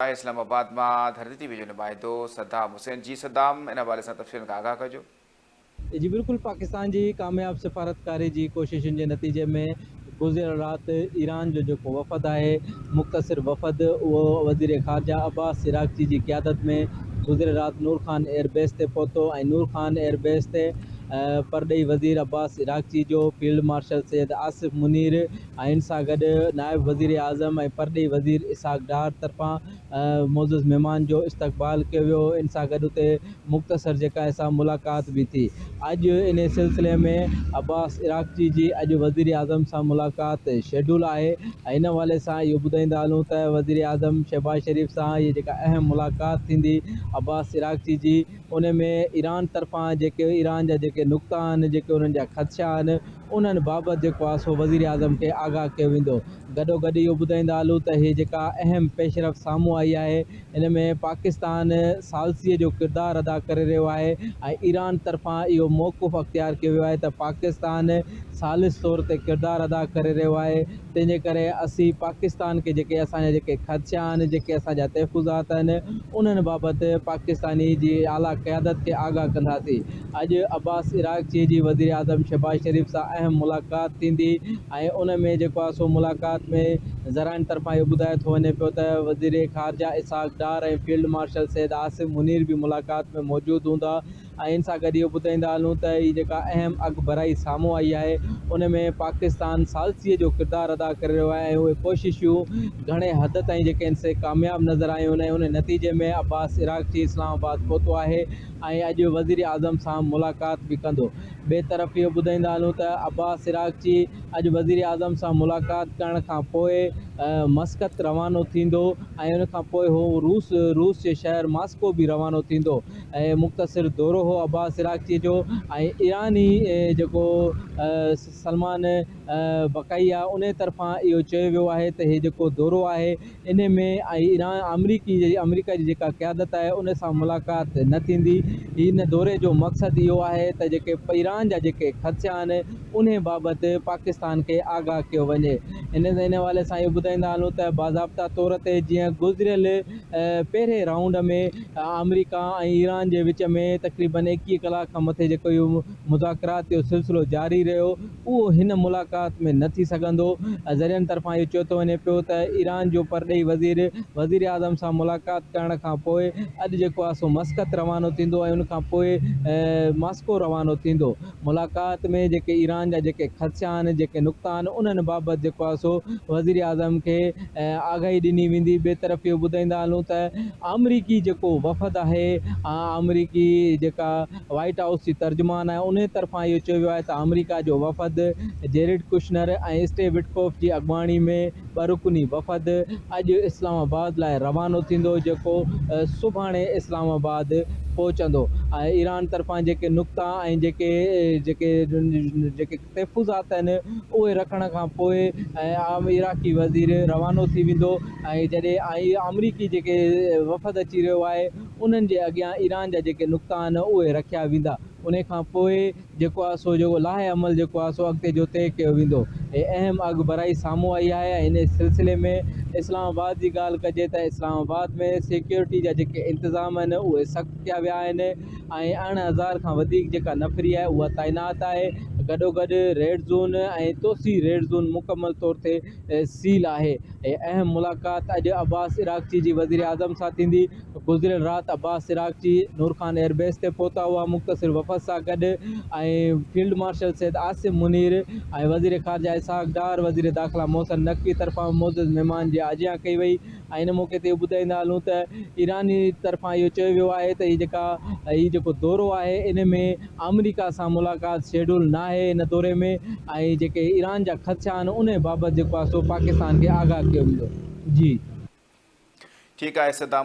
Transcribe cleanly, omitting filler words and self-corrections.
इस्लामाबाद में धरती टीवी जो नुमाइंदो सद्दाम हुसैन जी। सद्दाम इन हवाले से तफ़सील का आगाह कजो। जी बिल्कुल, पाकिस्तान जी कामयाब सफ़ारतकारी जी कोशिशुनि जे नतीजे में गुज़िरियल राति ईरान जो जेको वफ़द आहे, मुख़्तसिर वफ़द, उहो वज़ीर ख़ारजा अब्बास इराक़ची जी क़यादत में गुज़िरियल राति नूर ख़ान एयरबेस ते पहुतो ऐं नूर ख़ान एयरबेस ते परॾेही वज़ीर अब्बास इराक़ची जो फील्ड मार्शल सैयद आसिफ़ मुनीर ऐं इन सां गॾु नायब वज़ीर आज़म ऐं परॾेही वज़ीर इसहाक़ डार तरफ़ां मोज़िज़ महिमान जो इस्तक़बाल कयो वियो। इन सां गॾु उते मुख़्तसर जेका असां मुलाक़ात बि थी। अॼु इन सिलसिले में अब्बास इराक़ची जी अॼु वज़ीर आज़म सां मुलाक़ात शेड्यूल आहे ऐं इन हवाले सां इहो ॿुधाईंदा हलूं त वज़ीर आज़म शहबाज शरीफ़ सां इहा जेका अहम मुलाक़ात थींदी अब्बास इराक़ची जी, उन में ईरान तरफ़ां जेके ईरान जा जेके नुक़्ता आहिनि, जेके उन्हनि जा ख़दशा आहिनि, उन्हनि बाबति जेको आहे सो वज़ीर आज़म खे आगाह कयो वेंदो। गॾोगॾु इहो ॿुधाईंदा हलूं त हीअ जेका अहम पेशरफ़ साम्हूं आई आहे, इन में पाकिस्तान सालसीअ जो किरदारु अदा करे रहियो आहे ऐं ईरान तरफ़ां इहो मौक़ुफ़ अख़्तियार कयो वियो आहे त पाकिस्तान सालिस तौर ते किरदारु अदा करे रहियो आहे। तंहिंजे करे असीं पाकिस्तान खे जेके असांजा जेके ख़दशा आहिनि, जेके असांजा तहफ़ुज़ात आहिनि, उन्हनि बाबति पाकिस्तानी जी आला क़यादत खे आगाह कंदासीं। अॼु अब्बास इराक़ची जी वज़ीर आज़म शहबाज शरीफ़ सां अहम मुलाक़ात थींदी ऐं उन में जेको आहे सो मुलाक़ात में ज़राइनि तरफ़ां इहो ॿुधायो थो वञे पियो त वज़ीर ख़ारजा इसहाक़ डार ऐं फील्ड मार्शल सैयद आसिफ़ मुनीर बि मुलाक़ात में मौजूदु हूंदा ऐं इन सां गॾु इहो ॿुधाईंदा हलूं त हीअ जेका अहम अॻुभराई साम्हूं आई आहे, उन में पाकिस्तान सालसीअ जो किरदारु अदा करे रहियो आहे ऐं उहे कोशिशूं घणे हद ताईं जेके आहिनि से कामयाबु नज़र आयूं आहिनि। उन नतीजे में अब्बास इराक़ची इस्लामाबाद पहुतो आहे ऐं अॼु वज़ीर आज़म सां मुलाक़ात बि कंदो। ॿिए तरफ़ इहो ॿुधाईंदा हलूं त अब्बास इराक़ची अॼु वज़ीर आज़म सां मुलाक़ात करण खां पोइ मस्कत रवानो थींदो ऐं उन खां पोइ हू रूस जे शहर मॉस्को बि रवानो थींदो ऐं मुख़्तसिर दौरो हो अब्बास इराक़ची जो ऐं ईरानी जेको सलमान बक़ई आहे, उन तरफ़ां इहो चयो वियो आहे त हीउ जेको दौरो आहे, इन में ऐं ईरान अमरीका जी जेका क़यादत आहे, उन सां मुलाक़ात न थींदी। हिन दौरे जो मक़सदु इहो आहे त जेके ईरान जा जेके ख़दशा आहिनि, उन बाबति पाकिस्तान खे आगाह कयो वञे। इन हवाले सां इहो ॿुधाईंदा हलूं त बाज़ाब्ता तौर ते जीअं गुज़िरियल पहिरें राउंड में अमरीका ऐं ईरान जे विच में तक़रीबन 21 कलाक खां मथे जेको इहो मुज़ाकरात जो सिलसिलो जारी रहियो, उहो हिन मुलाक़ात में न थी सघंदो। ज़रियनि तरफ़ां इहो चयो थो वञे पियो त ईरान जो परॾेही वज़ीर आज़म सां मुलाक़ात करण खां पोइ अॼु जेको आहे सो मस्कत रवानो थींदो ऐं उनखां पोइ मॉस्को रवानो थींदो। मुलाक़ात में जेके ईरान जा जेके ख़दशा आहिनि, जेके नुक़्ता आहिनि, उन्हनि बाबति जेको आहे सो वज़ीर आज़म खे आगाही ॾिनी वेंदी। ॿिए तरफ़ इहो ॿुधाईंदा हलूं त अमरीकी जेको वफ़द आहे, अमरीकी जेका वाइट हाउस जी तर्जुमान आहे, उन तरफ़ां इहो चयो वियो आहे त अमरीका जो वफ़द जेरिड कुशनर ऐं स्टीव विटकोफ जी अॻुवाणी में ॿ रुकनी वफ़द अॼु इस्लामाबाद लाइ रवानो थींदो, जेको सुभाणे इस्लामाबाद पहुचंदो ऐं ईरान तरफ़ां जेके नुक़्ता ऐं जेके जेके जेके तहफ़ुज़ात आहिनि, उहे रखण खां पोइ ऐं इराक़ी वज़ीर रवानो थी वेंदो ऐं जॾहिं अमरीकी जेके वफ़द अची रहियो आहे, उन्हनि जे अॻियां ईरान जा जेके नुक़्ता आहिनि, उहे रखिया वेंदा। उन खां पोइ जेको आहे सो जेको लाहे अमल जेको आहे सो अॻिते जो तइ कयो वेंदो। हे अहम अॻुभराई साम्हूं आई आहे ऐं इन सिलसिले में इस्लामाबाद जी ॻाल्हि कजे त इस्लामाबाद में सिक्योरिटी जा जेके इंतिज़ाम आहिनि, उहे सख़्तु कया विया आहिनि ऐं 18,000 खां वधीक जेका नफ़री आहे, उहा तैनात आहे। गॾोगॾु रेड ज़ोन ऐं तोसी रेड ज़ोन मुकमल तौर ते सील आहे। ऐं अहम मुलाक़ात अॼु अब्बास इराक़ची जी वज़ीर आज़म सां थींदी। गुज़िरियल राति अब्बास इराक़ची नूर ख़ान एयरबेस ते पहुता हुआ मुख़्तसिर वफ़द सां गॾु ऐं फील्ड मार्शल सैयद आसिफ़ मुनीर ऐं वज़ीर ख़ारजा इसहाक़ डार, वज़ीर दाख़िला मोहसिन नक़वी तरफ़ां मोज़िज़ महिमान जी आजियां कई वई ऐं इन मौक़े ते ॿुधाईंदा हलूं त ईरानी तरफ़ां इहो चयो वियो आहे त हीउ जेको दौरो आहे, इन में अमरीका सां मुलाक़ात शेड्यूल न आहे इन दौरे में ऐं जेके ईरान जा ख़दशा आहिनि, उन बाबति जेको आहे सो पाकिस्तान खे आगाह कयो वेंदो। जी ठीक है सद्दाम